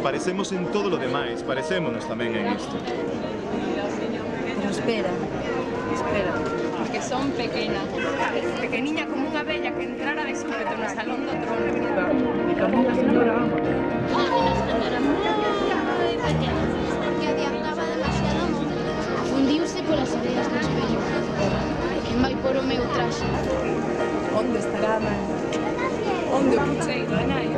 parecemos en todo lo demais, parecémonos tamén en isto. Pero espera, Que son pequenas. Pequeniña como unha bella que entrara de súpeto no salón do trono. me cambió la señora. Que adiantaba demasiado o mundo. Fundiuse polas ideas do espello. Quen vai por o meu traxe? Onde estará a nai? Onde o pucheiro a nai?